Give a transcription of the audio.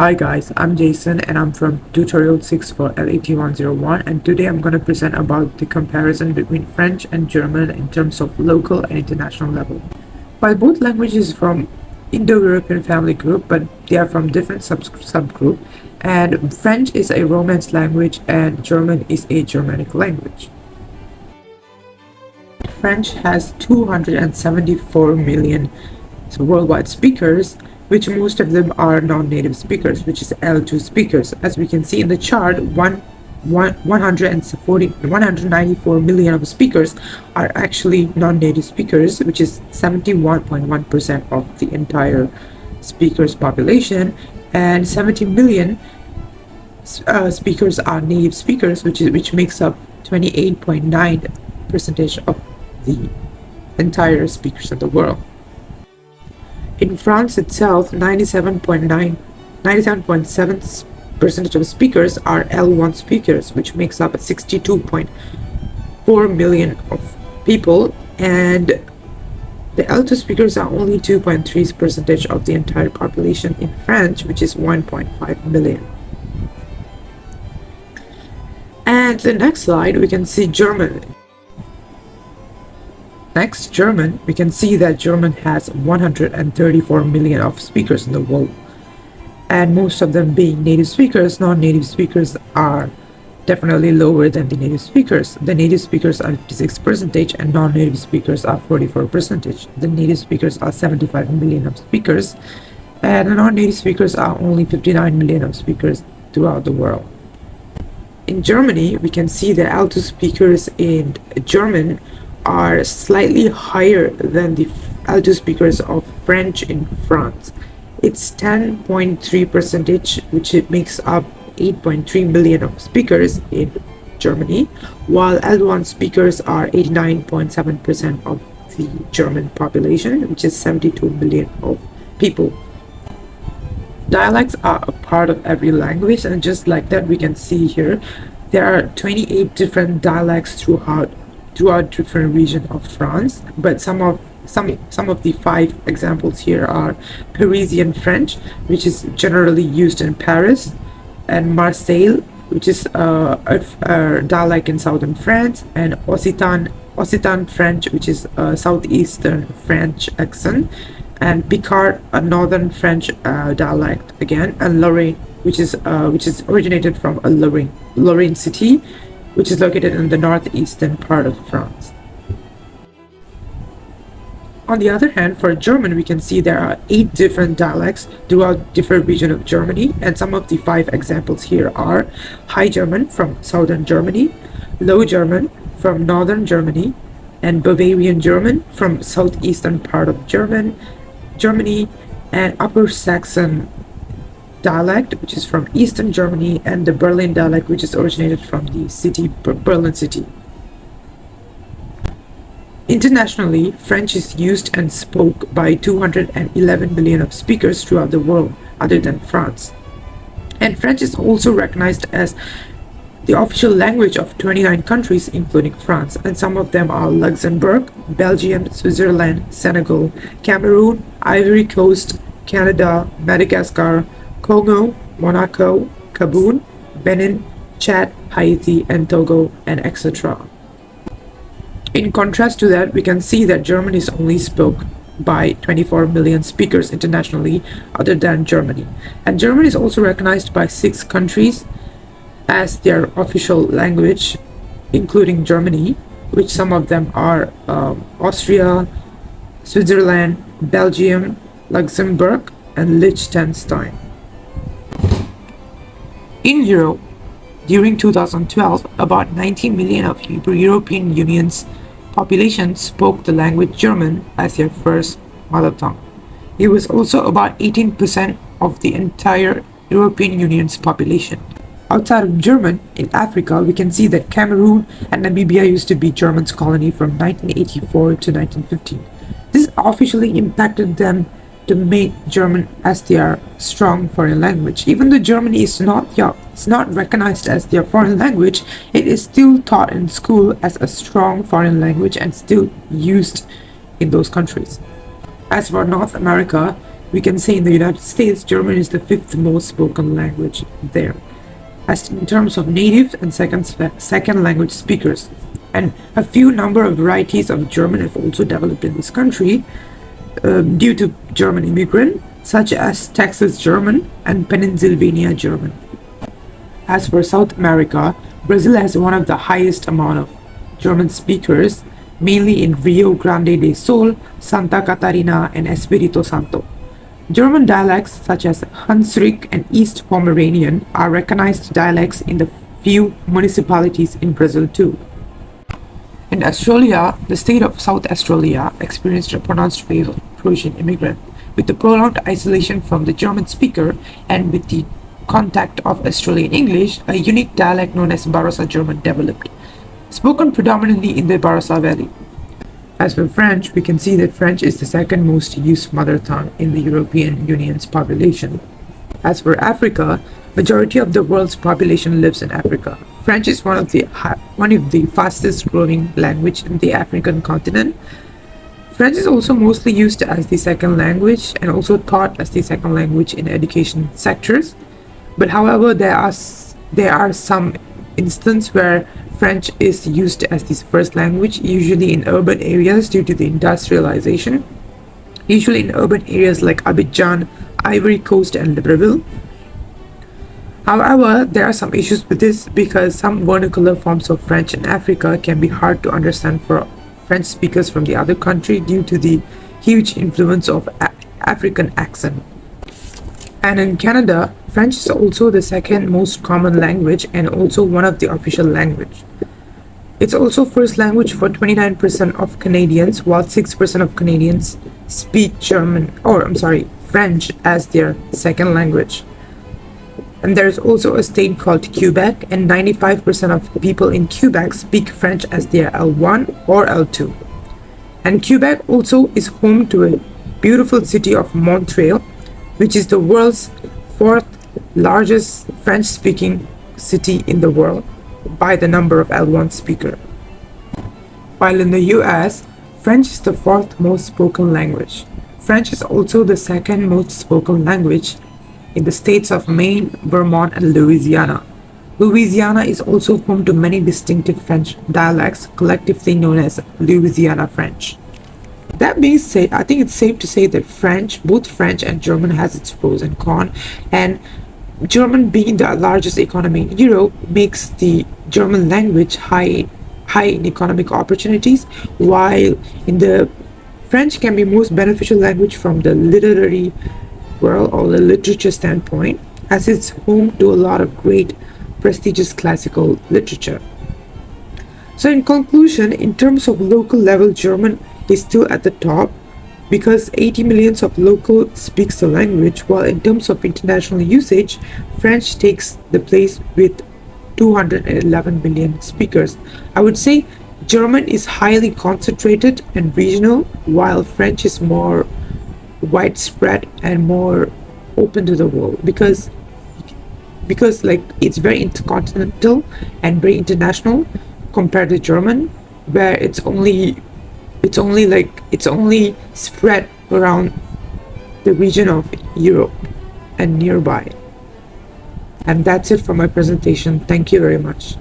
Hi guys, I'm Jason and I'm from tutorial 6 for LET101, and today I'm going to present about the comparison between French and German in terms of local and international level. While both languages from Indo-European family group, but they are from different subgroup, and French is a Romance language and German is a Germanic language. French has 274 million worldwide speakers, which most of them are non-native speakers, which is L2 speakers. As we can see in the chart, 194 million of speakers are actually non-native speakers, which is 71.1% of the entire speakers population, and 70 million speakers are native speakers, which makes up 28.9% of the entire speakers in the world. In France itself, 97.7% of speakers are L1 speakers, which makes up 62.4 million of people, and the L2 speakers are only 2.3% of the entire population in France, which is 1.5 million. And the next slide, we can see German. Next, German, we can see that German has 134 million of speakers in the world, and most of them being native speakers. Non-native speakers are definitely lower than the native speakers. The native speakers are 56% and non-native speakers are 44%. The native speakers are 75 million of speakers, and the non-native speakers are only 59 million of speakers throughout the world. In Germany, we can see the L2 speakers in German are slightly higher than the L2 speakers of French in France. It's 10.3%, which it makes up 8.3 million of speakers in Germany, while L1 speakers are 89.7% of the German population, which is 72 million of people. Dialects are a part of every language, and just like that, we can see here there are 28 different dialects throughout different regions of France, but some of the 5 examples here are Parisian French, which is generally used in Paris, and Marseille, which is a dialect in southern France, and Occitan French, which is a southeastern French accent, and Picard, a northern French dialect again, and Lorraine, which is originated from a Lorraine city, which is located in the northeastern part of France. On the other hand, for German, we can see there are 8 different dialects throughout different regions of Germany, and some of the 5 examples here are High German from southern Germany, Low German from northern Germany, and Bavarian German from southeastern part of Germany, and Upper Saxon dialect, which is from eastern Germany, and the Berlin dialect, which is originated from the city Berlin city. Internationally, French is used and spoke by 211 million of speakers throughout the world other than France. And French is also recognized as the official language of 29 countries including France, and some of them are Luxembourg, Belgium, Switzerland, Senegal, Cameroon, Ivory Coast, Canada, Madagascar, Congo, Monaco, Gabon, Benin, Chad, Haiti, and Togo, and etc. In contrast to that, we can see that German is only spoken by 24 million speakers internationally other than Germany. And German is also recognized by 6 countries as their official language, including Germany, which some of them are Austria, Switzerland, Belgium, Luxembourg, and Liechtenstein. In Europe, during 2012, about 90 million of European Union's population spoke the language German as their first mother tongue. It was also about 18% of the entire European Union's population. Outside of German, in Africa, we can see that Cameroon and Namibia used to be German's colony from 1984 to 1915. This officially impacted them to make German as their strong foreign language. Even though Germany is not recognized as their foreign language, it is still taught in school as a strong foreign language and still used in those countries. As for North America, we can say in the United States, German is the fifth most spoken language there, as in terms of native and second language speakers. And a few number of varieties of German have also developed in this country due to German immigrant, such as Texas German and Pennsylvania German. As for South America, Brazil has one of the highest amount of German speakers, mainly in Rio Grande do Sul, Santa Catarina, and Espírito Santo. German dialects such as Hunsrück and East Pomeranian are recognized dialects in the few municipalities in Brazil too. In Australia, the state of South Australia experienced a pronounced wave of Prussian immigrant, with the prolonged isolation from the German speaker and with the contact of Australian English, a unique dialect known as Barossa German developed, spoken predominantly in the Barossa Valley. As for French, we can see that French is the second most used mother tongue in the European Union's population. As for Africa, majority of the world's population lives in Africa. French is one of the fastest growing language in the African continent. French is also mostly used as the second language and also taught as the second language in education sectors. But however, there are some instances where French is used as the first language, usually in urban areas due to the industrialization, usually in urban areas like Abidjan, Ivory Coast, and Libreville. However, there are some issues with this because some vernacular forms of French in Africa can be hard to understand for French speakers from the other country due to the huge influence of African accent. And in Canada, French is also the second most common language and also one of the official language. It's also first language for 29% of Canadians, while 6% of Canadians speak French as their second language. And there's also a state called Quebec, and 95% of people in Quebec speak French as their L1 or L2. And Quebec also is home to a beautiful city of Montreal, which is the world's fourth largest French-speaking city in the world by the number of L1 speaker. While in the US, French is the fourth most spoken language. French is also the second most spoken language in the states of Maine, Vermont, and Louisiana. Louisiana is also home to many distinctive French dialects, collectively known as Louisiana French. That being said, I think it's safe to say that both French and German has its pros and cons, and German being the largest economy in Europe makes the German language high in economic opportunities, while in the French can be most beneficial language from the literary world or the literature standpoint, as it's home to a lot of great prestigious classical literature. So in conclusion, in terms of local level, German is still at the top because 80 million of local speaks the language, while in terms of international usage, French takes the place with 211 million speakers. I would say German is highly concentrated and regional, while French is more widespread and more open to the world because like it's very intercontinental and very international compared to German, where it's only spread around the region of Europe and nearby. And that's it for my presentation. Thank you very much.